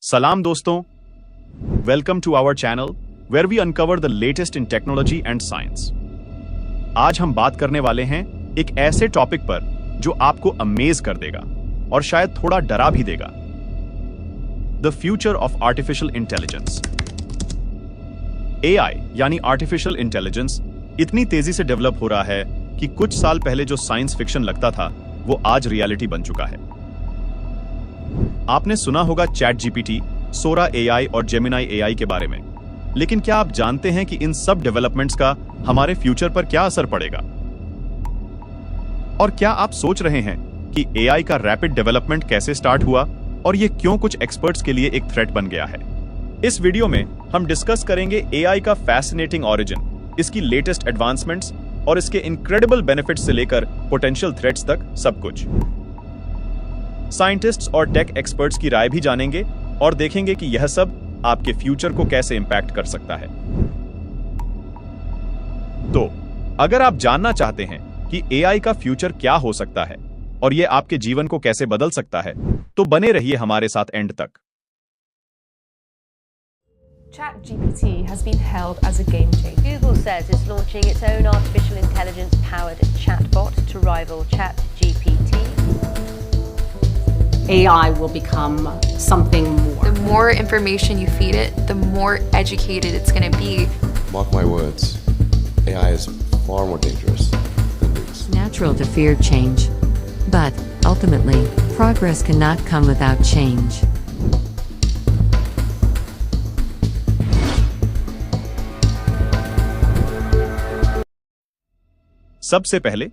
Salam दोस्तों, welcome to our channel where we uncover the latest in technology and science. आज हम बात करने वाले हैं एक ऐसे टॉपिक पर जो आपको अमेज कर देगा और शायद थोड़ा डरा भी देगा। The future of artificial intelligence. AI यानी आर्टिफिशियल इंटेलिजेंस इतनी तेजी से डेवलप हो रहा है कि कुछ साल पहले जो साइंस फिक्शन लगता था वो आज रियलिटी बन चुका है। आपने सुना होगा चैट जीपीटी, सोरा एआई और जेमिनाई एआई के बारे में, लेकिन क्या आप जानते हैं कि इन सब डेवलपमेंट्स का हमारे फ्यूचर पर क्या असर पड़ेगा? और क्या आप सोच रहे हैं कि एआई का रैपिड डेवलपमेंट कैसे स्टार्ट हुआ और ये क्यों कुछ एक्सपर्ट्स के लिए एक थ्रेट बन गया है? इस वीडियो में हम डिस्कस करेंगे एआई का फैसिनेटिंग ओरिजिन, इसकी लेटेस्ट एडवांसमेंट्स और इसके इनक्रेडिबल बेनिफिट्स से लेकर पोटेंशियल थ्रेट्स तक सब कुछ। साइंटिस्ट्स और टेक एक्सपर्ट्स की राय भी जानेंगे और देखेंगे कि यह सब आपके फ्यूचर को कैसे इंपैक्ट कर सकता है। तो अगर आप जानना चाहते हैं कि एआई का फ्यूचर क्या हो सकता है और यह आपके जीवन को कैसे बदल सकता है, तो बने रहिए हमारे साथ एंड तक। ChatGPT has been hailed as a game changer. Google says it's launching its own artificial intelligence-powered chatbot to rival ChatGPT. AI will become something more. The more information you feed it, the more educated it's going to be. Mark my words, AI is far more dangerous than news. Natural to fear change. But, ultimately, progress cannot come without change. सबसे पहले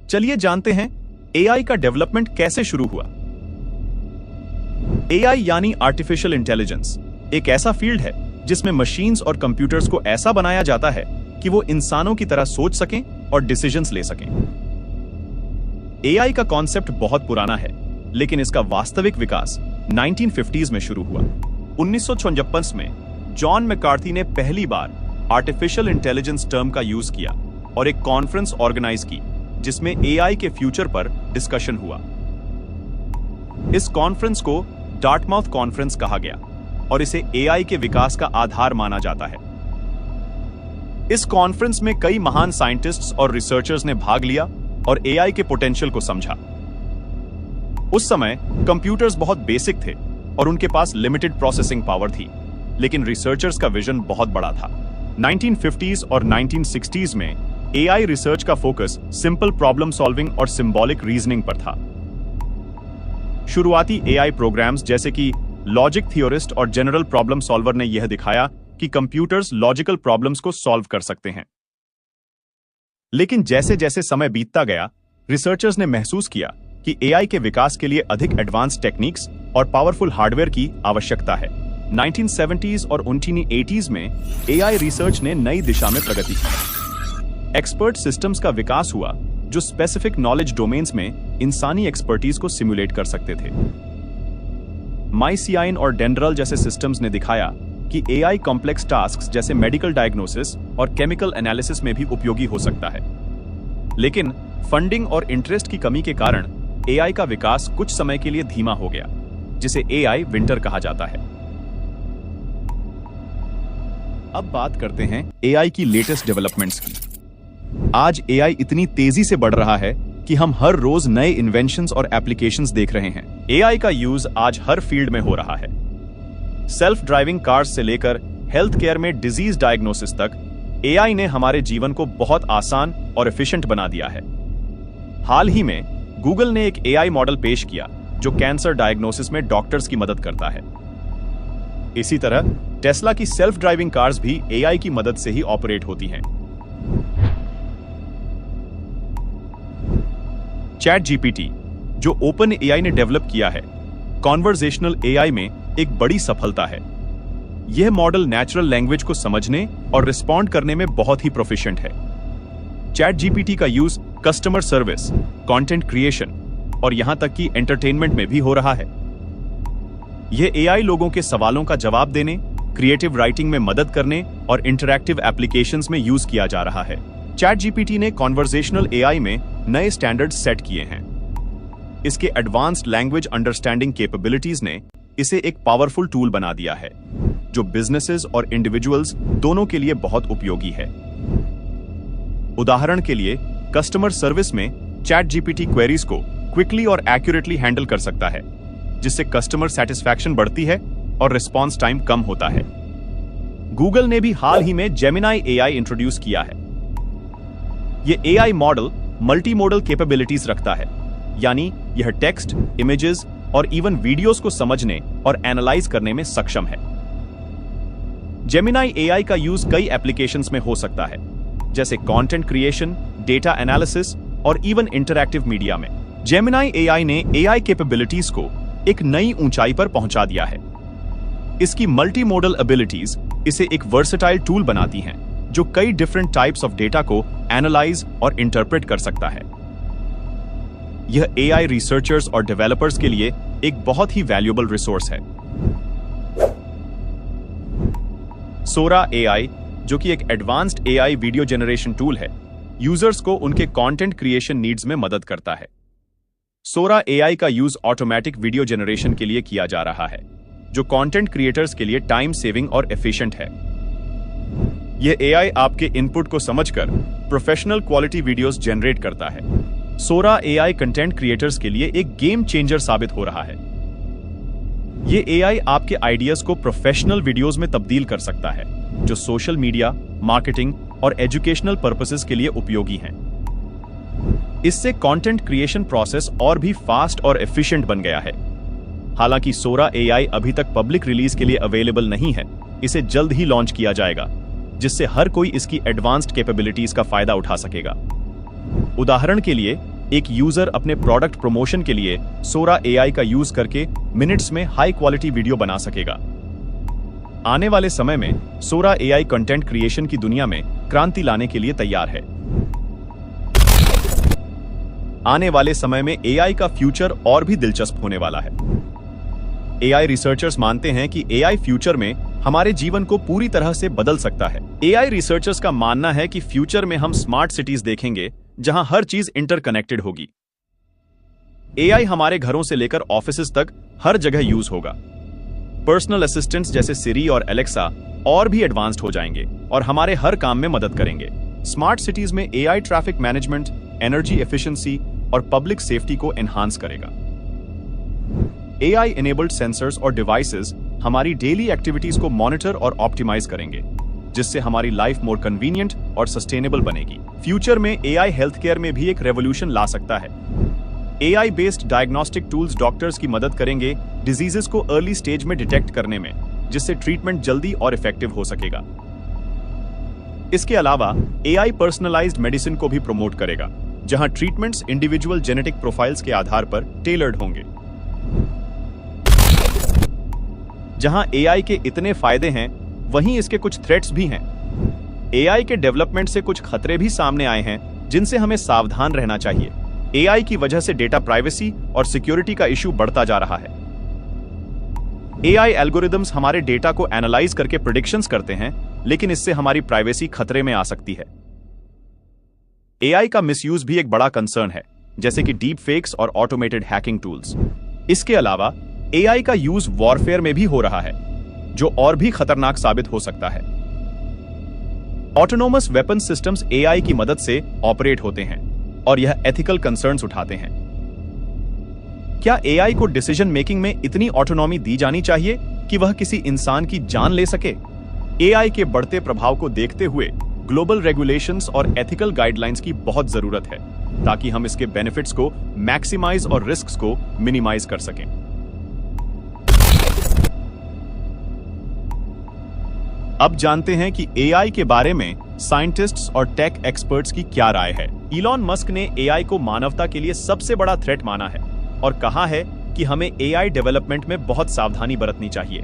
चलिए जानते हैं AI का development कैसे शुरू हुआ। AI यानी आर्टिफिशियल इंटेलिजेंस एक ऐसा फील्ड है जिसमें मशीन्स और कंप्यूटर्स को ऐसा बनाया जाता है कि वो इंसानों की तरह सोच सकें और डिसीजंस ले सकें। एआई का कॉन्सेप्ट बहुत पुराना है, लेकिन इसका वास्तविक विकास 1950s में शुरू हुआ। 1956 में जॉन मैकार्थी ने पहली बार आर्टिफिशियल इंटेलिजेंस टर्म का यूज किया और एक कॉन्फ्रेंस ऑर्गेनाइज की जिसमें एआई के फ्यूचर पर डिस्कशन हुआ। इस कॉन्फ्रेंस को डार्टमाउथ कॉन्फ्रेंस कहा गया और इसे एआई के विकास का आधार माना जाता है। इस कॉन्फ्रेंस में कई महान साइंटिस्ट्स और रिसर्चर्स ने भाग लिया और एआई के पोटेंशियल को समझा। उस समय कंप्यूटर्स बहुत बेसिक थे और उनके पास लिमिटेड प्रोसेसिंग पावर थी, लेकिन रिसर्चर्स का विजन बहुत बड़ा था। 1950s और 1960s में एआई रिसर्च का फोकस सिंपल प्रॉब्लम सॉल्विंग और सिंबॉलिक रीजनिंग पर था। शुरुआती एआई प्रोग्राम्स जैसे कि लॉजिक थियोरिस्ट और जनरल प्रॉब्लम सॉल्वर ने यह दिखाया कि कंप्यूटर्स लॉजिकल प्रॉब्लम्स को सॉल्व कर सकते हैं। लेकिन जैसे जैसे समय बीतता गया, रिसर्चर्स ने महसूस किया कि एआई के विकास के लिए अधिक एडवांस टेक्निक्स और पावरफुल हार्डवेयर की आवश्यकता है। 1970s और 1980s में एआई रिसर्च ने नई दिशा में प्रगति की। एक्सपर्ट सिस्टम्स का विकास हुआ जो स्पेसिफिक नॉलेज डोमेन्स में इंसानी एक्सपर्टीज को सिमुलेट कर सकते थे। माइसियाइन और डेंड्रल जैसे सिस्टम्स ने दिखाया कि एआई कॉम्प्लेक्स टास्क्स जैसे मेडिकल डायग्नोसिस और केमिकल एनालिसिस में भी उपयोगी हो सकता है। लेकिन फंडिंग और इंटरेस्ट की कमी के कारण एआई का विकास कुछ समय के लिए धीमा हो गया, जिसे एआई विंटर कहा जाता है। अब बात करते हैं एआई की लेटेस्ट डेवलपमेंट्स की। आज एआई इतनी तेजी से बढ़ रहा है कि हम हर रोज नए इन्वेंशंस और एप्लीकेशंस देख रहे हैं। एआई का यूज आज हर फील्ड में हो रहा है। सेल्फ ड्राइविंग कार्स से लेकर हेल्थ केयर में डिजीज डायग्नोसिस तक एआई ने हमारे जीवन को बहुत आसान और एफिशिएंट बना दिया है। हाल ही में गूगल ने एक एआई मॉडल पेश किया जो कैंसर डायग्नोसिस में डॉक्टर्स की मदद करता है। इसी तरह टेस्ला की सेल्फ ड्राइविंग कार्स भी एआई की मदद से ही ऑपरेट होती हैं। चैट जीपीटी, जो ओपन एआई ने डेवलप किया है, कॉन्वर्सेशनल एआई में एक बड़ी सफलता है। यह मॉडल नेचुरल लैंग्वेज को समझने और रिस्पॉन्ड करने में बहुत ही प्रोफिशिएंट है। चैट जीपीटी का use customer service, content creation और यहां तक कि एंटरटेनमेंट में भी हो रहा है। यह एआई लोगों के सवालों का जवाब देने, क्रिएटिव राइटिंग में मदद करने और इंटरैक्टिव एप्लीकेशंस में यूज किया जा रहा है। चैट जीपीटी ने कॉन्वर्सेशनल एआई में नए स्टैंडर्ड्स सेट किए हैं। इसके एडवांस्ड लैंग्वेज अंडरस्टैंडिंग कैपेबिलिटीज ने इसे एक पावरफुल टूल बना दिया है जो बिजनेसेस और इंडिविजुअल्स दोनों के लिए बहुत उपयोगी है। उदाहरण के लिए कस्टमर सर्विस में चैट जीपीटी क्वेरीज को क्विकली और एक्यूरेटली हैंडल कर सकता है, जिससे कस्टमर सेटिस्फैक्शन बढ़ती है और रिस्पॉन्स टाइम कम होता है। गूगल ने भी हाल ही में जेमिनाई एआई इंट्रोड्यूस किया है। यह एआई मॉडल मल्टीमोडल कैपेबिलिटीज रखता है, यानी यह टेक्स्ट, इमेजेस और इवन वीडियोस को समझने और एनालाइज करने में सक्षम है। जेमिनाई एआई का यूज कई एप्लीकेशंस में हो सकता है, जैसे कंटेंट क्रिएशन, डेटा एनालिसिस और इवन इंटरैक्टिव मीडिया में। जेमिनाई एआई ने एआई कैपेबिलिटीज को एक नई ऊंचाई पर पहुंचा दिया है। इसकी मल्टी मॉडल एबिलिटीज इसे एक वर्सेटाइल टूल बनाती हैं, जो कई डिफरेंट टाइप्स ऑफ डेटा को एनालाइज और इंटरप्रेट कर सकता है। यह एआई रिसर्चर्स और डेवलपर्स के लिए एक बहुत ही वैल्यूएबल रिसोर्स है। सोरा एआई, जो कि एक advanced AI video generation tool है, यूजर्स को उनके कंटेंट क्रिएशन नीड्स में मदद करता है। सोरा एआई का यूज ऑटोमेटिक वीडियो जनरेशन के लिए किया जा रहा है, जो कंटेंट क्रिएटर्स के लिए टाइम सेविंग और एफिशिएंट है। यह एआई आपके इनपुट को समझकर प्रोफेशनल क्वालिटी वीडियोस जनरेट करता है। सोरा एआई कंटेंट क्रिएटर्स के लिए एक गेम चेंजर साबित हो रहा है। यह एआई आपके आइडियाज को प्रोफेशनल वीडियोस में तब्दील कर सकता है, जो सोशल मीडिया, मार्केटिंग और एजुकेशनल पर्पसेस के लिए उपयोगी हैं। इससे कंटेंट क्रिएशन प्रोसेस और भी फास्ट और एफिशिएंट बन गया है। हालांकि सोरा एआई अभी तक पब्लिक रिलीज के लिए अवेलेबल नहीं है, इसे जल्द ही लॉन्च किया जाएगा, जिससे हर कोई इसकी एडवांस्ड कैपेबिलिटीज का फायदा उठा सकेगा। उदाहरण के लिए, एक यूजर अपने प्रोडक्ट प्रमोशन के लिए सोरा एआई का यूज करके मिनट्स में हाई क्वालिटी वीडियो बना सकेगा। आने वाले समय में सोरा एआई कंटेंट क्रिएशन की दुनिया में क्रांति लाने के लिए तैयार है। आने वाले समय में एआई का फ्यूचर और भी दिलचस्प होने वाला है। एआई रिसर्चर्स मानते हैं कि एआई फ्यूचर में हमारे जीवन को पूरी तरह से बदल सकता है। एआई रिसर्चर्स का मानना है कि फ्यूचर में हम स्मार्ट सिटीज देखेंगे, जहां हर चीज इंटरकनेक्टेड होगी। एआई हमारे घरों से लेकर ऑफिसेज तक हर जगह यूज होगा। पर्सनल असिस्टेंट्स जैसे सिरी और एलेक्सा और भी एडवांस्ड हो जाएंगे और हमारे हर काम में मदद करेंगे। स्मार्ट सिटीज में AI traffic management, energy efficiency और पब्लिक सेफ्टी को एनहांस करेगा। एआई एनेबल्ड सेंसर्स और डिवाइसेस हमारी डेली एक्टिविटीज को मॉनिटर और ऑप्टिमाइज करेंगे, जिससे हमारी लाइफ मोर कन्वीनियंट और सस्टेनेबल बनेगी। फ्यूचर में एआई हेल्थ केयर में भी एक रेवोल्यूशन ला सकता है। AI based diagnostic tools doctors की मदद करेंगे डिजीजेस को अर्ली स्टेज में डिटेक्ट करने में, जिससे ट्रीटमेंट जल्दी और इफेक्टिव हो सकेगा। इसके अलावा एआई पर्सनलाइज्ड मेडिसिन को भी प्रमोट करेगा, जहां ट्रीटमेंट्स इंडिविजुअल जेनेटिक प्रोफाइल्स के आधार पर टेलर्ड होंगे। जहां एआई के इतने फायदे हैं, वहीं इसके कुछ थ्रेट्स भी हैं। एआई के डेवलपमेंट से कुछ खतरे भी सामने आए हैं, जिनसे हमें सावधान रहना चाहिए। एआई की वजह से डेटा प्राइवेसी और सिक्योरिटी का इश्यू बढ़ता जा रहा है। एआई एल्गोरिदम्स हमारे डेटा को एनालाइज करके प्रेडिक्शंस करते हैं, लेकिन इससे हमारी प्राइवेसी खतरे में आ सकती है। एआई का मिसयूज भी एक बड़ा कंसर्न है, जैसे कि डीप फेक्स और ऑटोमेटेड हैकिंग टूल्स। इसके अलावा एआई का यूज वॉरफेयर में भी हो रहा है, जो और भी खतरनाक साबित हो सकता है। ऑटोनोमस वेपन सिस्टम्स एआई की मदद से ऑपरेट होते हैं और यह एथिकल कंसर्न्स उठाते हैं। क्या एआई को डिसीजन मेकिंग में इतनी ऑटोनॉमी दी जानी चाहिए कि वह किसी इंसान की जान ले सके? एआई के बढ़ते प्रभाव को देखते हुए ग्लोबल रेगुलेशंस और एथिकल गाइडलाइंस की बहुत जरूरत है, ताकि हम इसके बेनिफिट्स को मैक्सिमाइज और रिस्क्स को मिनिमाइज कर सकें। अब जानते हैं कि एआई के बारे में साइंटिस्ट्स और टेक एक्सपर्ट्स की क्या राय है। इलॉन मस्क ने एआई को मानवता के लिए सबसे बड़ा थ्रेट माना है और कहा है कि हमें एआई डेवलपमेंट में बहुत सावधानी बरतनी चाहिए।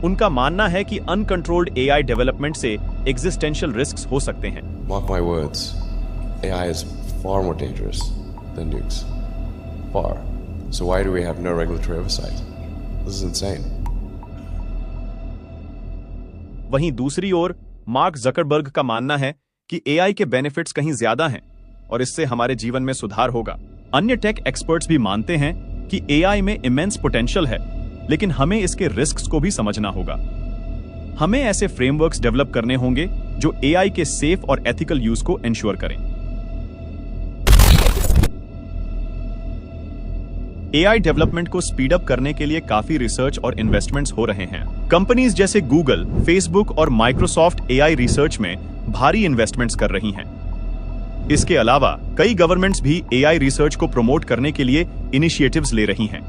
उनका मानना है कि अनकंट्रोल्ड एआई डेवलपमेंट से एग्जिस्टेंशियल रिस्क्स हो सकते हैं। Mark my words, AI is far more dangerous than nukes. Far. So why do we have no regulatory oversight? This is insane. वहीं दूसरी ओर मार्क जकरबर्ग का मानना है कि एआई के बेनिफिट्स कहीं ज्यादा हैं और इससे हमारे जीवन में सुधार होगा। अन्य टेक एक्सपर्ट्स भी मानते हैं कि एआई में इमेंस पोटेंशियल है, लेकिन हमें इसके रिस्क्स को भी समझना होगा। हमें ऐसे फ्रेमवर्क्स डेवलप करने होंगे जो एआई के सेफ और एथिकल यूज को एंश्योर करें। एआई डेवलपमेंट को स्पीड अप करने के लिए काफी रिसर्च और इन्वेस्टमेंट्स हो रहे हैं। कंपनीज जैसे गूगल, फेसबुक और माइक्रोसॉफ्ट एआई रिसर्च में भारी इन्वेस्टमेंट्स कर रही हैं। इसके अलावा कई गवर्नमेंट्स भी एआई रिसर्च को प्रमोट करने के लिए इनिशिएटिव्स ले रही हैं।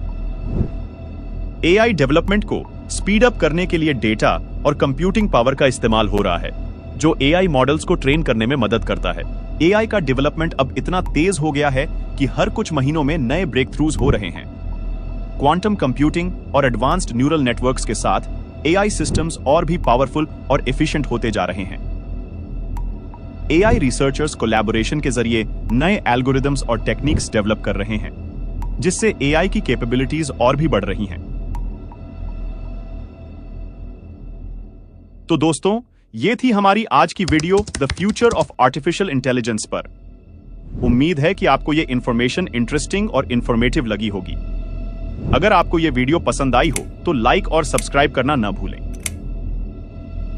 एआई डेवलपमेंट को स्पीड अप करने के लिए डेटा और कंप्यूटिंग पावर का इस्तेमाल हो रहा है, जो एआई मॉडल्स को ट्रेन करने में मदद करता है। एआई का डेवलपमेंट अब इतना तेज हो गया है कि हर कुछ महीनों में नए ब्रेक थ्रूज हो रहे हैं। क्वांटम कंप्यूटिंग और एडवांस्ड न्यूरल नेटवर्क्स के साथ एआई सिस्टम्स और भी पावरफुल और एफिशिएंट होते जा रहे हैं। एआई रिसर्चर्स कोलैबोरेशन के जरिए नए एल्गोरिदम्स और टेक्निक्स डेवलप कर रहे हैं, जिससे एआई की कैपेबिलिटीज और भी बढ़ रही हैं। तो दोस्तों, ये थी हमारी आज की video the future of artificial intelligence पर। उम्मीद है कि आपको ये इंफॉर्मेशन इंटरेस्टिंग और इंफॉर्मेटिव लगी होगी। अगर आपको ये वीडियो पसंद आई हो तो लाइक और सब्सक्राइब करना न भूलें।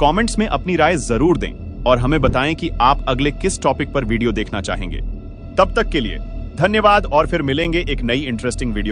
कमेंट्स में अपनी राय जरूर दें और हमें बताएं कि आप अगले किस टॉपिक पर वीडियो देखना चाहेंगे। तब तक के लिए धन्यवाद और फिर मिलेंगे एक नई इंटरेस्टिंग वीडियो